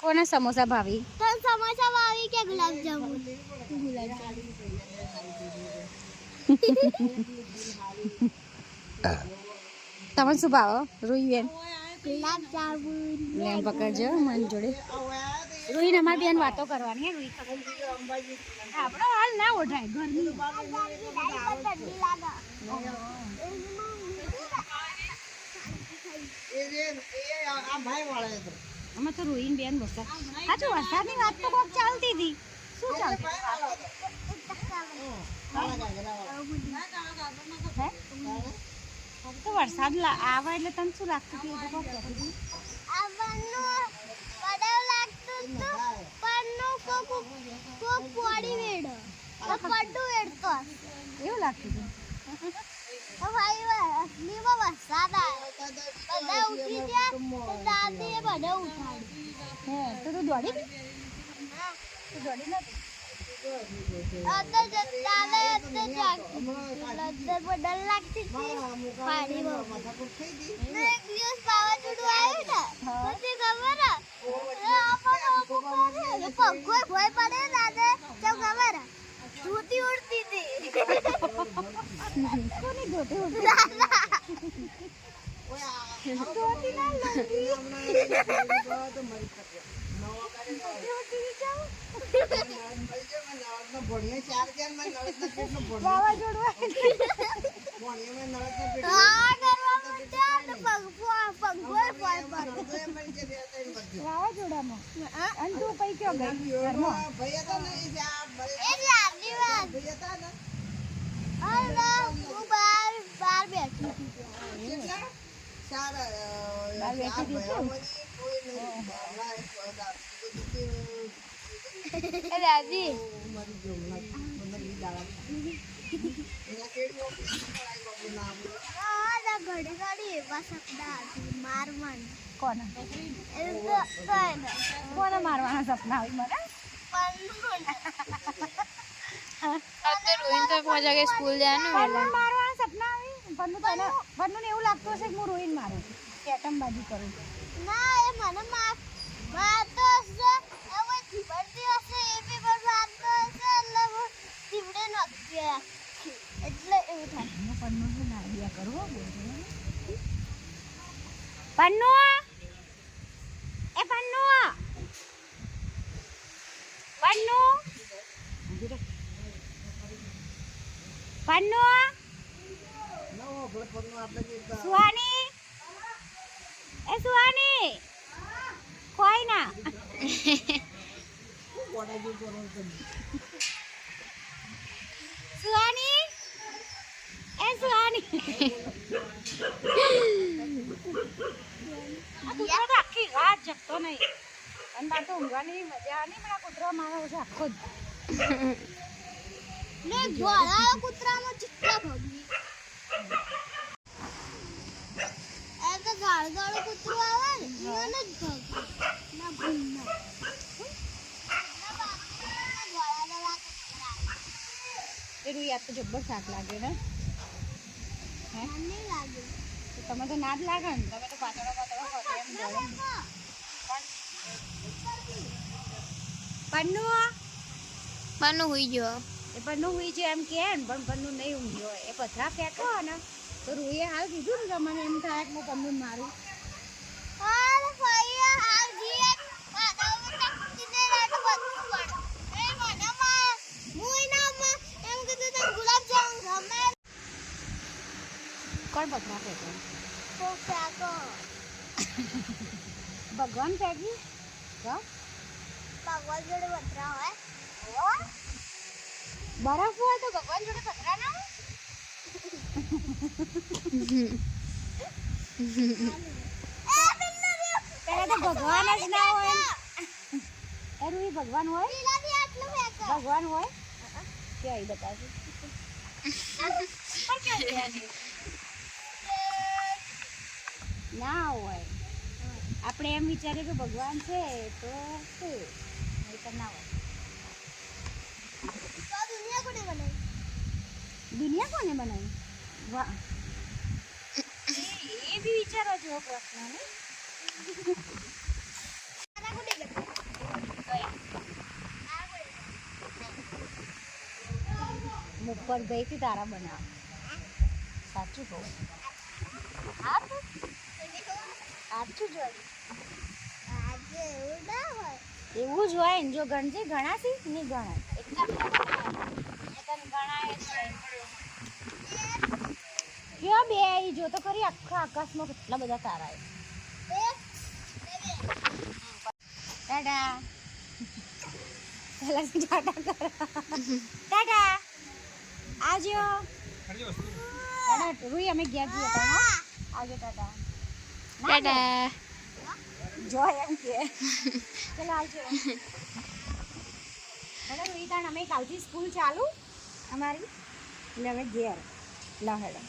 કોને સમોસા ભાવી? તો સમોસા ભાવી કે ગુલાબ જામુન? તમને શું ભાવો રૂઈ બેન? ગુલાબ જામુન. લેમ પકડજો મન જોડે. રૂઈ ને અમારી બેન વાતો કરવાની. રૂઈ આપણો હાલ ના ઓઢાય ગરમી. અમે તો રૂઈ બેન બસ સાચું વરસાદની વાત તો કોક ચાલતી હતી. શું ચાલતી? તો વરસાદ આવે એટલે તને શું લાગતું હતું? એ તો કોક કહેતી હતી. એવું લાગતું હતું. તો તું દોડી ગઈ? તું દોડી નથી? ધોતી ઉડતી હતી. કોની ધોતી ઉડતી? ધોતી ના લગી. વાવાઝોડામાં અને તું પૈ કયો ગઈ ઘરમાં? બાર બેઠી હતી. દાદી ઘડી ઘડી એવા શબ્દ મારવાન. કોના કોને મારવાના સપના હોય મને? સ્કૂલ જાય મારવાના સપના આવે. પન્નુ ને એવું લાગતું હશે કે હું રોઈને મારું કેટમબાજી કરું. ના એ મને મારતો હશે ધીબડતી હશે એ બી પણ મારતો હશે એટલે હું ધીબડે નોખી એટલે એવું થાય. હું પન્નુ ને આઈડિયા કરવો પન્નુ એ પન્નુ પન્નુ પન્નુ સુહાની એ સુહાની કોઈ ના સુહાની એ સુહાની આખી રાત જગતો નહીં અને બાર તો ઊંઘવાની મજા નહીં. પણ આ કૂતરો મારા પછી આખો જ ને ગોળા કૂતરામાં ચિત્તા ભગી એ તો ગાળ ગાળ કૂતરું આવે ને એને જ ભગી ના ભૂલના એનું યાદ તો જબ્બર શાક લાગે ને? હે નહીં લાગે. તો તમે તો ના જ લાગે ને? તમે તો પાતળો પાતળો ખાતો એમ બોલો. પન્નુ પન્નુ હુઈ ગયો. એ પન્નુ હુઈ છે એમ કે ને પણ પન્નુ નહીં ઊંઘ્યો હોય. એ પથરા ફેંકો ને તો રૂએ હાલ કીધું ને કે મને એમ થાય કે હું પન્નુ મારું. અરે ફૈયા હાલ જી પાડામાં ટકીને રાત બધું પડ એ મનામાં મુઈનામાં એમ કીધું તો ગુલાબ જામુન ગમે. કોણ પથરા ફેંકે? તો ફેંકો ભગવાન ફેંકી તો ભગવાન જોડે પથરા હોય. બરફ હોય તો ભગવાન જોડે પથરા ના હોય? પેલા તો ભગવાન જ ના હોય. એનું એ ભગવાન હોય? ભગવાન હોય કે અહીં બતાવજો. ના હોય. આપણે એમ વિચારીએ કે ભગવાન છે તો શું ના હોય. દુનિયા કોને બનાવી? વાહ એ બી વિચારો જેવો પ્રશ્ન ને. ઉપર ગઈ હતી તારા બનાવ સાચું કહું હા તો સાચું જ હોય આજે એવું ના હોય. એવું જ હોય ને જો ગણજે ગણાશી નહીં ગણાય એટલા બધા તને ગણાય જ નહીં. કયો બે ઈ જો તો ખરી આખા આકાશમાં કેટલા બધા તારા છે. એક, બે. ટાટા પહેલા ટાટા કરો ટાટા આવજો ટાટા રૂઈ અમે ગયા છીએ તા આવજો ટાટા ટાટા. જો એમ કે ચલો આવજો હેડો રૂઈ તાણ અમે કાલથી સ્કૂલ ચાલુ અમારી એટલે હવે ઘેર લો હેડો